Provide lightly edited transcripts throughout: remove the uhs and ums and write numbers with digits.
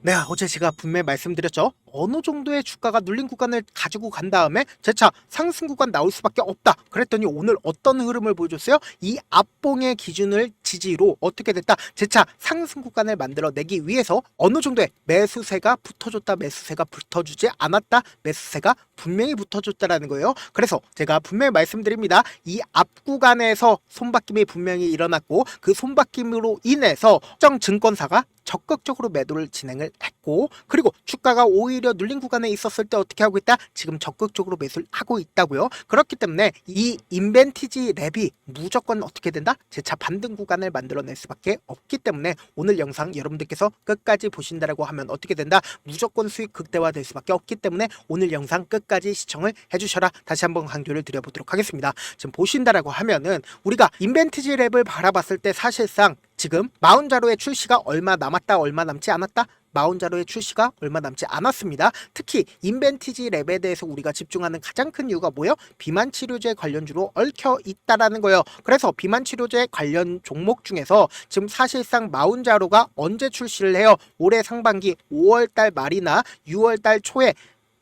네, 어제 제가 분명히 말씀드렸죠. 어느 정도의 주가가 눌린 구간을 가지고 간 다음에 재차 상승 구간 나올 수밖에 없다. 그랬더니 오늘 어떤 흐름을 보여줬어요? 이 앞봉의 기준을 지지로 어떻게 됐다? 재차 상승 구간을 만들어내기 위해서 어느 정도의 매수세가 붙어줬다, 매수세가 붙어주지 않았다, 매수세가 분명히 붙어줬다라는 거예요. 그래서 제가 분명히 말씀드립니다. 이 앞 구간에서 손바뀜이 분명히 일어났고 그 손바뀜으로 인해서 특정 증권사가 적극적으로 매도를 진행을 했고, 그리고 주가가 오히려 눌린 구간에 있었을 때 어떻게 하고 있다? 지금 적극적으로 매수를 하고 있다고요. 그렇기 때문에 이 인벤티지 랩이 무조건 어떻게 된다? 재차 반등 구간을 만들어낼 수밖에 없기 때문에 오늘 영상 여러분들께서 끝까지 보신다라고 하면 어떻게 된다? 무조건 수익 극대화될 수밖에 없기 때문에 오늘 영상 끝까지 시청을 해주셔라. 다시 한번 강조를 드려보도록 하겠습니다. 지금 보신다라고 하면은 우리가 인벤티지 랩을 바라봤을 때 사실상 지금 마운자로의 출시가 얼마 남았다, 얼마 남지 않았다? 마운자로의 출시가 얼마 남지 않았습니다. 특히 인벤티지 랩에 대해서 우리가 집중하는 가장 큰 이유가 뭐예요? 비만 치료제 관련주로 얽혀 있다라는 거예요. 그래서 비만 치료제 관련 종목 중에서 지금 사실상 마운자로가 언제 출시를 해요? 올해 상반기 5월달 말이나 6월달 초에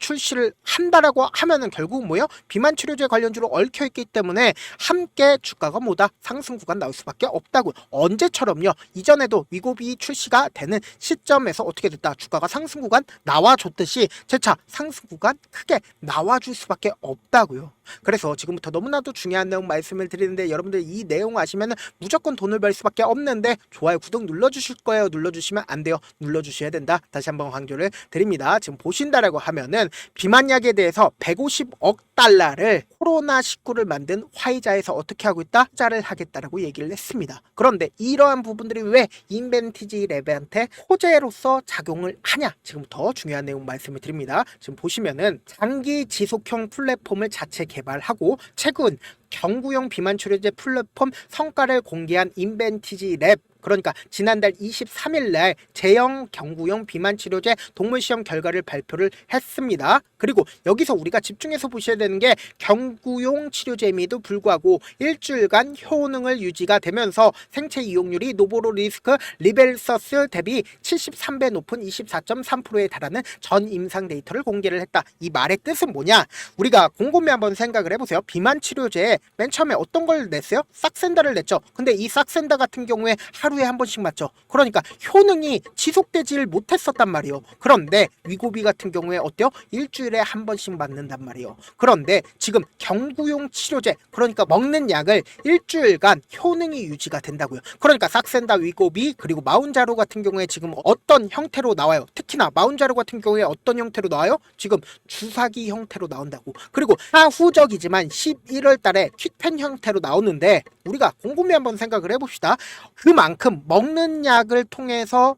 출시를 한다라고 하면은 결국 뭐예요? 비만 치료제 관련주로 얽혀 있기 때문에 함께 주가가 뭐다? 상승 구간 나올 수밖에 없다고. 언제처럼요. 이전에도 위고비 출시가 되는 시점에서 어떻게 됐다? 주가가 상승 구간 나와줬듯이 재차 상승 구간 크게 나와줄 수밖에 없다고요. 그래서 지금부터 너무나도 중요한 내용 말씀을 드리는데 여러분들 이 내용 아시면 무조건 돈을 벌 수밖에 없는데 좋아요, 구독 눌러주실 거예요. 눌러주시면 안 돼요. 눌러주셔야 된다. 다시 한번 강조를 드립니다. 지금 보신다라고 하면은 비만약에 대해서 150억 달러를 코로나19를 만든 화이자에서 어떻게 하고 있다? 투자를 하겠다라고 얘기를 했습니다. 그런데 이러한 부분들이 왜 인벤티지 랩한테 호재로서 작용을 하냐? 지금부터 중요한 내용 말씀을 드립니다. 지금 보시면은 장기 지속형 플랫폼을 자체 개발하고 최근 경구용 비만 치료제 플랫폼 성과를 공개한 인벤티지 랩, 그러니까 지난달 23일 날 제형 경구용 비만 치료제 동물 시험 결과를 발표를 했습니다. 그리고 여기서 우리가 집중해서 보셔야 되는 게 경구용 치료제임에도 불구하고 일주일간 효능을 유지가 되면서 생체 이용률이 노보로 리스크 리벨서스 대비 73배 높은 24.3%에 달하는 전 임상 데이터를 공개를 했다. 이 말의 뜻은 뭐냐? 우리가 곰곰이 한번 생각을 해보세요. 비만 치료제에 맨 처음에 어떤 걸 냈어요? 싹센다를 냈죠. 근데 이 싹센다 같은 경우에 하루에 한 번씩 맞죠. 그러니까 효능이 지속되지를 못했었단 말이에요. 그런데 위고비 같은 경우에 어때요? 일주일에 한 번씩 맞는단 말이에요. 그런데 지금 경구용 치료제, 그러니까 먹는 약을 일주일간 효능이 유지가 된다고요. 그러니까 싹센다, 위고비, 그리고 마운자로 같은 경우에 지금 어떤 형태로 나와요? 특히나 마운자로 같은 경우에 어떤 형태로 나와요? 지금 주사기 형태로 나온다고. 그리고 하후적이지만 11월 달에 퀵펜 형태로 나오는데 우리가 곰곰이 한번 생각을 해봅시다. 그만큼 먹는 약을 통해서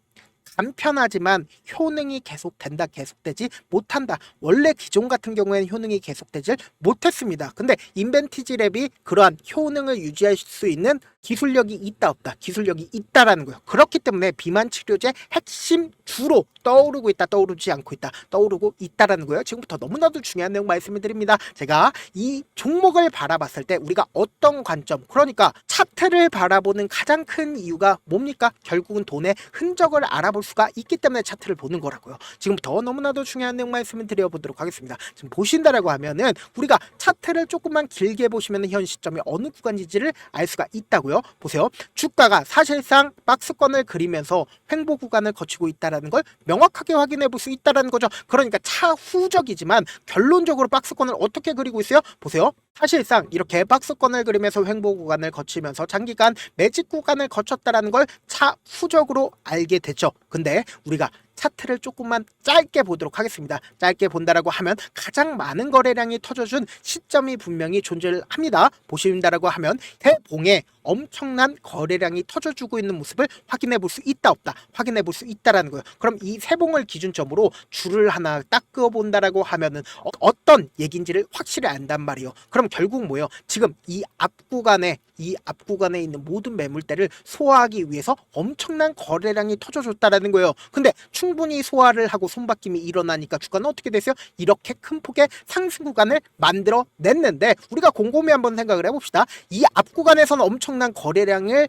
간편하지만 효능이 계속된다, 계속되지 못한다. 원래 기존 같은 경우에는 효능이 계속되질 못했습니다. 근데 인벤티지 랩이 그러한 효능을 유지할 수 있는 기술력이 있다, 없다? 기술력이 있다라는 거예요. 그렇기 때문에 비만 치료제 핵심 주로 떠오르고 있다, 떠오르지 않고 있다, 떠오르고 있다라는 거예요. 지금부터 너무나도 중요한 내용 말씀을 드립니다. 제가 이 종목을 바라봤을 때 우리가 어떤 관점, 그러니까 차트를 바라보는 가장 큰 이유가 뭡니까? 결국은 돈의 흔적을 알아볼 수가 있기 때문에 차트를 보는 거라고요. 지금부터 너무나도 중요한 내용 말씀을 드려보도록 하겠습니다. 지금 보신다라고 하면은 우리가 차트를 조금만 길게 보시면 현 시점이 어느 구간인지를 알 수가 있다고요. 보세요. 주가가 사실상 박스권을 그리면서 횡보 구간을 거치고 있다는 걸 명확하게 확인해 볼 수 있다는 거죠. 그러니까 차후적이지만 결론적으로 박스권을 어떻게 그리고 있어요? 보세요. 사실상 이렇게 박스권을 그리면서 횡보 구간을 거치면서 장기간 매집 구간을 거쳤다는 걸 차후적으로 알게 됐죠. 근데 우리가 차트를 조금만 짧게 보도록 하겠습니다. 짧게 본다라고 하면 가장 많은 거래량이 터져준 시점이 분명히 존재를 합니다. 보신다라고 하면 대봉에 엄청난 거래량이 터져주고 있는 모습을 확인해 볼 수 있다, 없다? 확인해 볼 수 있다라는 거예요. 그럼 이 세봉을 기준점으로 줄을 하나 딱 그어 본다라고 하면은 어떤 얘기인지를 확실히 안단 말이에요. 그럼 결국 뭐예요? 지금 이 앞구간에 있는 모든 매물대를 소화하기 위해서 엄청난 거래량이 터져줬다라는 거예요. 근데 충분히 소화를 하고 손바뀜이 일어나니까 주가는 어떻게 됐어요? 이렇게 큰 폭의 상승 구간을 만들어 냈는데 우리가 곰곰이 한번 생각을 해봅시다. 이 앞구간에서는 엄청난 거래량을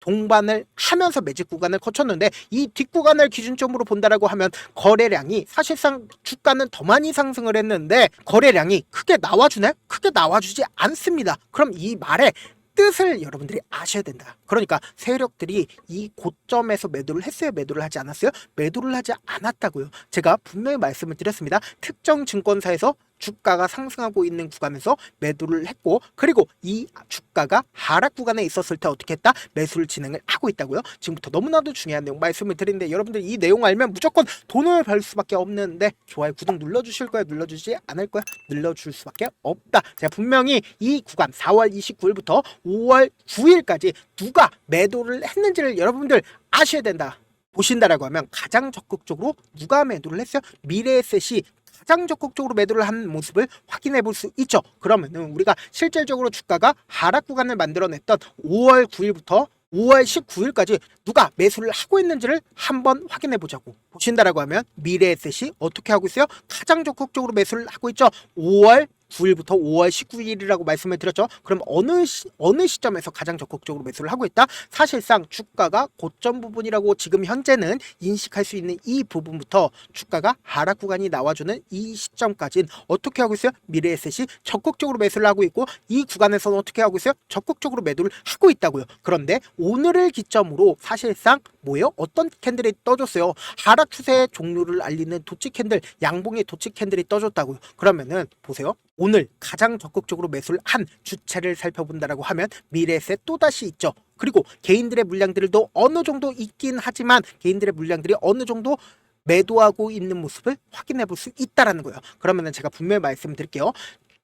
동반을 하면서 매집 구간을 거쳤는데 이 뒷구간을 기준점으로 본다라고 하면 거래량이 사실상 주가는 더 많이 상승을 했는데 거래량이 크게 나와주나요? 크게 나와주지 않습니다. 그럼 이 말에 뜻을 여러분들이 아셔야 된다. 그러니까 세력들이 이 고점에서 매도를 했어요? 매도를 하지 않았어요? 매도를 하지 않았다고요. 제가 분명히 말씀을 드렸습니다. 특정 증권사에서 주가가 상승하고 있는 구간에서 매도를 했고, 그리고 이 주가가 하락 구간에 있었을 때 어떻게 했다? 매수를 진행을 하고 있다고요. 지금부터 너무나도 중요한 내용 말씀을 드리는데 여러분들 이 내용 알면 무조건 돈을 벌 수밖에 없는데 좋아요, 구독 눌러주실 거예요? 눌러주지 않을 거예요? 눌러줄 수밖에 없다. 제가 분명히 이 구간 4월 29일부터 5월 9일까지 누가 매도를 했는지를 여러분들 아셔야 된다. 보신다라고 하면 가장 적극적으로 누가 매도를 했어요? 미래에셋이 가장 적극적으로 매도를 한 모습을 확인해 볼 수 있죠. 그러면은 우리가 실질적으로 주가가 하락 구간을 만들어냈던 5월 9일부터 5월 19일까지 누가 매수를 하고 있는지를 한번 확인해 보자고. 보신다라고 하면 미래에셋이 어떻게 하고 있어요? 가장 적극적으로 매수를 하고 있죠. 5월 9일부터 5월 19일이라고 말씀을 드렸죠. 그럼 어느 시점에서 가장 적극적으로 매수를 하고 있다? 사실상 주가가 고점 부분이라고 지금 현재는 인식할 수 있는 이 부분부터 주가가 하락 구간이 나와주는 이 시점까지는 어떻게 하고 있어요? 미래에셋이 적극적으로 매수를 하고 있고 이 구간에서는 어떻게 하고 있어요? 적극적으로 매도를 하고 있다고요. 그런데 오늘을 기점으로 사실상 뭐예요? 어떤 캔들이 떠줬어요? 하락 추세의 종료를 알리는 도치 캔들, 양봉의 도치 캔들이 떠줬다고요. 그러면은 보세요. 오늘 가장 적극적으로 매수를 한 주체를 살펴본다라고 하면 미래에셋 또다시 있죠. 그리고 개인들의 물량들도 어느 정도 있긴 하지만 개인들의 물량들이 어느 정도 매도하고 있는 모습을 확인해 볼 수 있다라는 거예요. 그러면은 제가 분명히 말씀드릴게요.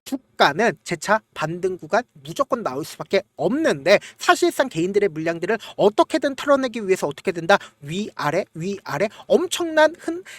주가는 재차 반등 구간 무조건 나올 수밖에 없는데 사실상 개인들의 물량들을 어떻게든 털어내기 위해서 어떻게 된다? 위아래 엄청난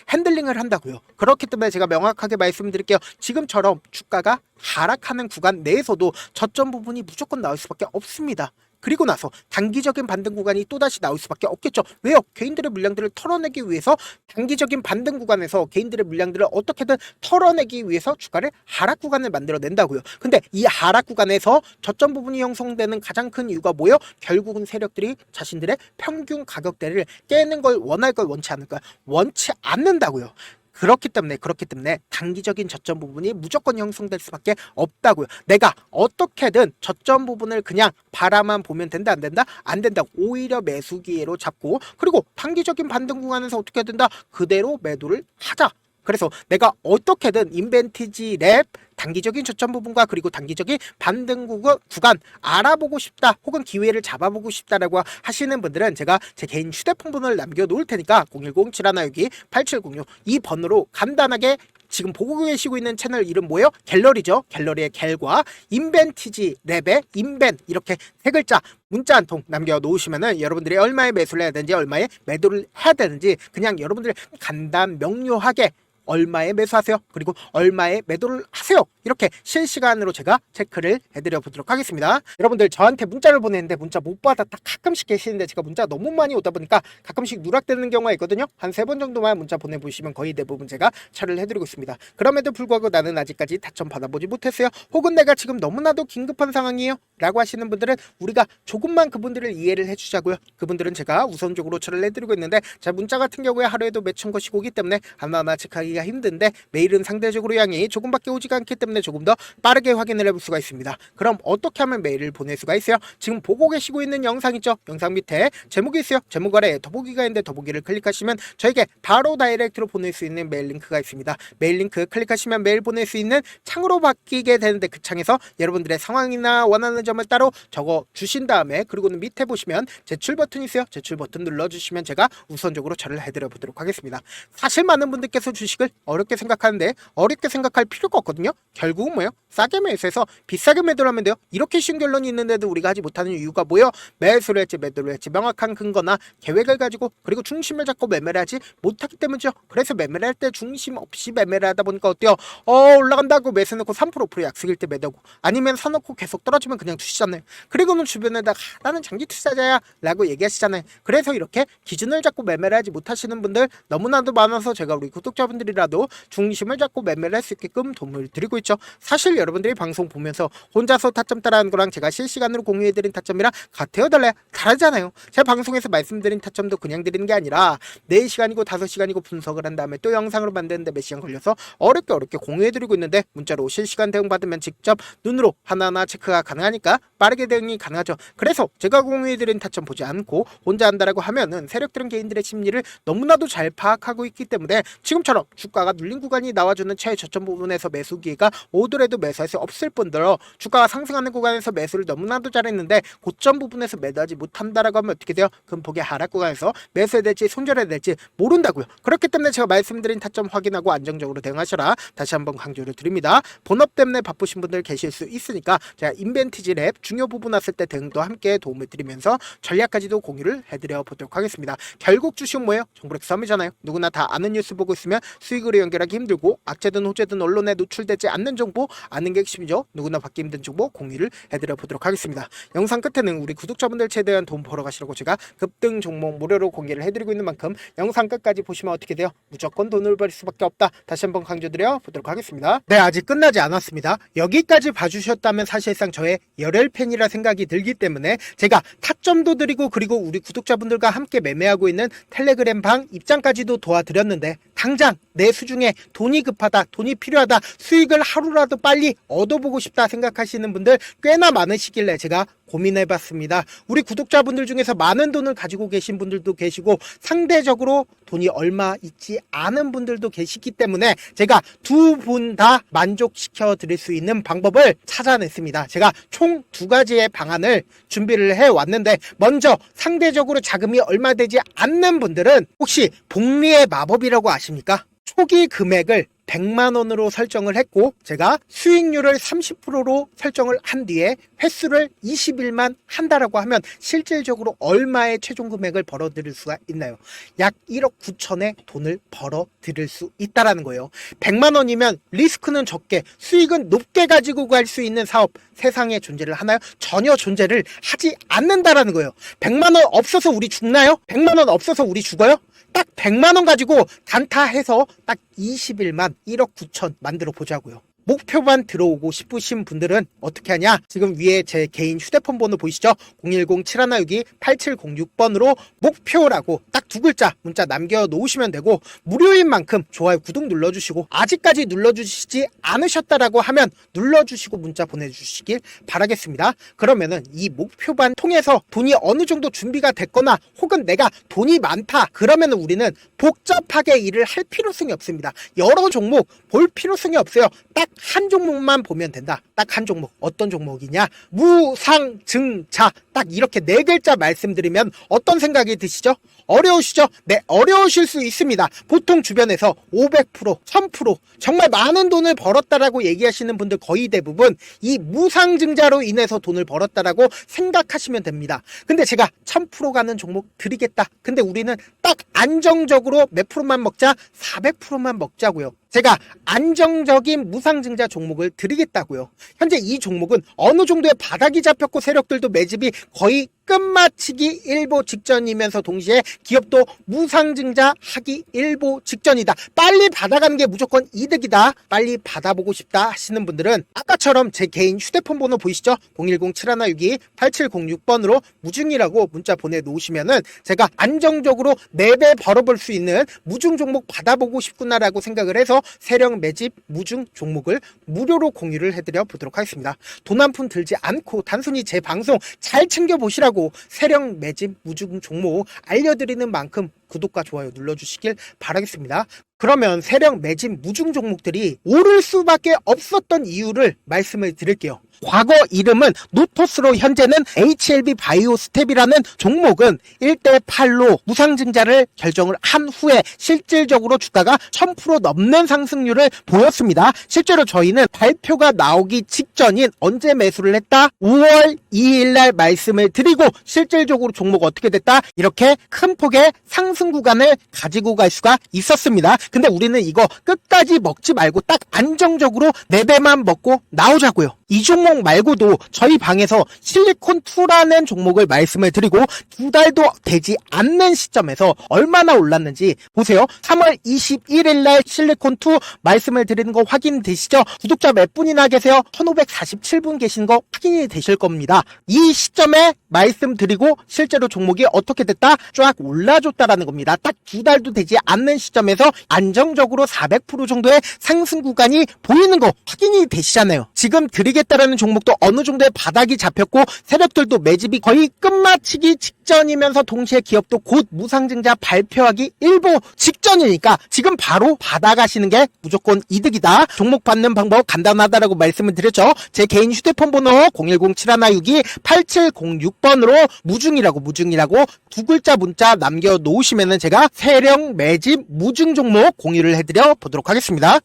핸들링을 한다고요. 그렇기 때문에 제가 명확하게 말씀드릴게요. 지금처럼 주가가 하락하는 구간 내에서도 저점 부분이 무조건 나올 수밖에 없습니다. 그리고 나서 단기적인 반등 구간이 또다시 나올 수밖에 없겠죠. 왜요? 개인들의 물량들을 털어내기 위해서 단기적인 반등 구간에서 개인들의 물량들을 어떻게든 털어내기 위해서 주가를 하락 구간을 만들어낸다고요. 근데 이 하락 구간에서 저점 부분이 형성되는 가장 큰 이유가 뭐예요? 결국은 세력들이 자신들의 평균 가격대를 깨는 걸 원할 걸 원치 않을까요? 원치 않는다고요. 그렇기 때문에 단기적인 저점 부분이 무조건 형성될 수밖에 없다고요. 내가 어떻게든 저점 부분을 그냥 바라만 보면 된다, 안 된다? 안 된다. 오히려 매수 기회로 잡고, 그리고 단기적인 반등 구간에서 어떻게 된다? 그대로 매도를 하자. 그래서 내가 어떻게든 인벤티지 랩 단기적인 저점 부분과 그리고 단기적인 반등 구간 알아보고 싶다, 혹은 기회를 잡아보고 싶다라고 하시는 분들은 제가 제 개인 휴대폰 번호를 남겨놓을 테니까 010-716-8706 이 번호로 간단하게 지금 보고 계시고 있는 채널 이름 뭐예요? 갤러리죠. 갤러리의 갤과 인벤티지 랩의 인벤 이렇게 세 글자 문자 한 통 남겨놓으시면은 여러분들이 얼마에 매수를 해야 되는지 얼마에 매도를 해야 되는지 그냥 여러분들이 간단 명료하게 얼마에 매수하세요, 그리고 얼마에 매도를 하세요, 이렇게 실시간으로 제가 체크를 해드려 보도록 하겠습니다. 여러분들 저한테 문자를 보내는데 문자 못 받았다 가끔씩 계시는데 제가 문자 너무 많이 오다 보니까 가끔씩 누락되는 경우가 있거든요. 한 3번 정도만 문자 보내보시면 거의 대부분 제가 처리를 해드리고 있습니다. 그럼에도 불구하고 나는 아직까지 타점 받아보지 못했어요, 혹은 내가 지금 너무나도 긴급한 상황이에요 라고 하시는 분들은 우리가 조금만 그분들을 이해를 해주자고요. 그분들은 제가 우선적으로 처리를 해드리고 있는데, 자, 문자 같은 경우에 하루에도 몇천 것이 오기 때문에 하나하나 체크하기가 힘든데 메일은 상대적으로 양이 조금밖에 오지가 않기 때문에 조금 더 빠르게 확인을 해볼 수가 있습니다. 그럼 어떻게 하면 메일을 보낼 수가 있어요? 지금 보고 계시고 있는 영상 있죠? 영상 밑에 제목이 있어요. 제목 아래 더보기가 있는데 더보기를 클릭하시면 저에게 바로 다이렉트로 보낼 수 있는 메일 링크가 있습니다. 메일 링크 클릭하시면 메일 보낼 수 있는 창으로 바뀌게 되는데, 그 창에서 여러분들의 상황이나 원하는 점을 따로 적어 주신 다음에, 그리고는 밑에 보시면 제출 버튼이 있어요. 제출 버튼 눌러주시면 제가 우선적으로 처리를 해드려 보도록 하겠습니다. 사실 많은 분들께서 주식을 어렵게 생각하는데 어렵게 생각할 필요가 없거든요. 결국은 뭐예요? 싸게 매수해서 비싸게 매도를 하면 돼요. 이렇게 쉬운 결론이 있는데도 우리가 하지 못하는 이유가 뭐예요? 매수를 할지 매도를 할지 명확한 근거나 계획을 가지고, 그리고 중심을 잡고 매매를 하지 못하기 때문이죠. 그래서 매매를 할 때 중심 없이 매매를 하다 보니까 어때요? 올라간다고 매수 넣고 3% 5% 약속일 때 매도고, 아니면 사놓고 계속 떨어지면 그냥 두시잖아요. 그리고는 주변에다가 나는 장기 투자자야 라고 얘기하시잖아요. 그래서 이렇게 기준을 잡고 매매를 하지 못하시는 분들 너무나도 많아서 제가 우리 구독자분들이 분들이라도 중심을 잡고 매매를 할 수 있게끔 도움을 드리고 있죠. 사실 여러분들이 방송 보면서 혼자서 타점 따라하는 거랑 제가 실시간으로 공유해드린 타점이랑 같아요 달라요? 다르잖아요. 제가 방송에서 말씀드린 타점도 그냥 드리는 게 아니라 4시간이고 5시간이고 분석을 한 다음에 또 영상으로 만드는데 몇 시간 걸려서 어렵게 공유해드리고 있는데 문자로 실시간 대응 받으면 직접 눈으로 하나하나 체크가 가능하니까 빠르게 대응이 가능하죠. 그래서 제가 공유해드린 타점 보지 않고 혼자 한다라고 하면은 세력들은 개인들의 심리를 너무나도 잘 파악하고 있기 때문에 지금처럼 주가가 눌린 구간이 나와주는 최저점 부분에서 매수 기회가 오더라도 매수할 수 없을 뿐더러 주가가 상승하는 구간에서 매수를 너무나도 잘했는데 고점 부분에서 매도하지 못한다라고 하면 어떻게 돼요? 금폭의 하락 구간에서 매수해야 될지 손절해야 될지 모른다고요. 그렇기 때문에 제가 말씀드린 타점 확인하고 안정적으로 대응하셔라 다시 한번 강조를 드립니다. 본업 때문에 바쁘신 분들 계실 수 있으니까 제가 인벤티지 랩 중요 부분 왔을 때 대응도 함께 도움을 드리면서 전략까지도 공유를 해드려 보도록 하겠습니다. 결국 주식은 뭐예요? 정보력 싸움이잖아요. 누구나 다 아는 뉴스 보고 있으면 수익으로 연결하기 힘들고 악재든 호재든 언론에 노출되지 않는 정보 아는 게 핵심이죠. 누구나 받기 힘든 정보 공유를 해드려 보도록 하겠습니다. 영상 끝에는 우리 구독자분들 최대한 돈 벌어 가시라고 제가 급등 종목 무료로 공개를 해드리고 있는 만큼 영상 끝까지 보시면 어떻게 돼요? 무조건 돈을 벌 수밖에 없다. 다시 한번 강조드려 보도록 하겠습니다. 네, 아직 끝나지 않았습니다. 여기까지 봐주셨다면 사실상 저의 열혈 팬이라 생각이 들기 때문에 제가 타점도 드리고 그리고 우리 구독자분들과 함께 매매하고 있는 텔레그램 방 입장까지도 도와드렸는데 당장 내 수중에 돈이 급하다, 돈이 필요하다, 수익을 하루라도 빨리 얻어보고 싶다 생각하시는 분들 꽤나 많으시길래 제가 고민해봤습니다. 우리 구독자분들 중에서 많은 돈을 가지고 계신 분들도 계시고 상대적으로 돈이 얼마 있지 않은 분들도 계시기 때문에 제가 두 분 다 만족시켜 드릴 수 있는 방법을 찾아냈습니다. 제가 총 2가지의 방안을 준비를 해왔는데 먼저 상대적으로 자금이 얼마 되지 않는 분들은 혹시 복리의 마법이라고 아십니까? 초기 금액을 100만원으로 설정을 했고 제가 수익률을 30%로 설정을 한 뒤에 횟수를 20일만 한다라고 하면 실질적으로 얼마의 최종 금액을 벌어들일 수가 있나요? 약 1억 9천의 돈을 벌어들일 수 있다라는 거예요. 100만원이면 리스크는 적게 수익은 높게 가지고 갈 수 있는 사업 세상에 존재를 하나요? 전혀 존재를 하지 않는다라는 거예요. 100만원 없어서 우리 죽나요? 100만원 없어서 우리 죽어요? 딱 100만원 가지고 단타해서 딱 20일만 1억 9천 만들어 보자고요. 목표만 들어오고 싶으신 분들은 어떻게 하냐? 지금 위에 제 개인 휴대폰 번호 보이시죠? 010-7162-8706번으로 목표라고 딱 2글자 문자 남겨놓으시면 되고 무료인 만큼 좋아요 구독 눌러주시고 아직까지 눌러주시지 않으셨다라고 하면 눌러주시고 문자 보내주시길 바라겠습니다. 그러면은 이 목표반 통해서 돈이 어느 정도 준비가 됐거나 혹은 내가 돈이 많다 그러면은 우리는 복잡하게 일을 할 필요성이 없습니다. 여러 종목 볼 필요성이 없어요. 딱 한 종목만 보면 된다. 딱 한 종목. 어떤 종목이냐? 무상증자. 딱 이렇게 4글자 말씀드리면 어떤 생각이 드시죠? 어려우시죠? 네, 어려우실 수 있습니다. 보통 주변에서 500%, 1000% 정말 많은 돈을 벌었다라고 얘기하시는 분들 거의 대부분 이 무상증자로 인해서 돈을 벌었다라고 생각하시면 됩니다. 근데 제가 1000% 가는 종목 드리겠다. 근데 우리는 딱 안정적으로 몇 프로만 먹자? 400%만 먹자고요. 제가 안정적인 무상증자 종목을 드리겠다고요. 현재 이 종목은 어느 정도의 바닥이 잡혔고 세력들도 매집이 거의 끝마치기 일보 직전이면서 동시에 기업도 무상증자 하기 일보 직전이다. 빨리 받아가는 게 무조건 이득이다. 빨리 받아보고 싶다 하시는 분들은 아까처럼 제 개인 휴대폰 번호 보이시죠? 010-7162-8706번으로 무중이라고 문자 보내놓으시면은 제가 안정적으로 4배 벌어볼 수 있는 무중 종목 받아보고 싶구나라고 생각을 해서 세력 매집 무중 종목을 무료로 공유를 해드려 보도록 하겠습니다. 돈 한 푼 들지 않고 단순히 제 방송 잘 챙겨보시라고 세력 매집 무중 종목 알려드리는 만큼 구독과 좋아요 눌러주시길 바라겠습니다. 그러면 세력 매집 무중 종목들이 오를 수밖에 없었던 이유를 말씀을 드릴게요. 과거 이름은 노토스로 현재는 HLB 바이오스텝이라는 종목은 1대8로 무상증자를 결정을 한 후에 실질적으로 주가가 1000% 넘는 상승률을 보였습니다. 실제로 저희는 발표가 나오기 직전인 언제 매수를 했다? 5월 2일 날 말씀을 드리고 실질적으로 종목 어떻게 됐다? 이렇게 큰 폭의 상승 구간을 가지고 갈 수가 있었습니다. 근데 우리는 이거 끝까지 먹지 말고 딱 안정적으로 4배만 먹고 나오자고요. 이 종목 말고도 저희 방에서 실리콘2라는 종목을 말씀을 드리고 2달도 되지 않는 시점에서 얼마나 올랐는지 보세요. 3월 21일 날 실리콘2 말씀을 드리는 거 확인되시죠? 구독자 몇 분이나 계세요? 1547분 계신 거 확인이 되실 겁니다. 이 시점에 말씀드리고 실제로 종목이 어떻게 됐다? 쫙 올라줬다라는 겁니다. 딱 2달도 되지 않는 시점에서 안정적으로 400% 정도의 상승 구간이 보이는 거 확인이 되시잖아요. 지금 드리겠다라는 종목도 어느 정도의 바닥이 잡혔고 세력들도 매집이 거의 끝마치기 직전이면서 동시에 기업도 곧 무상증자 발표하기 일보 직전이니까 지금 바로 받아가시는 게 무조건 이득이다. 종목 받는 방법 간단하다라고 말씀을 드렸죠. 제 개인 휴대폰 번호 010-7162-8706번으로 무중이라고 두 글자 문자 남겨놓으시면은 제가 세력 매집 무중 종목 공유를 해드려 보도록 하겠습니다.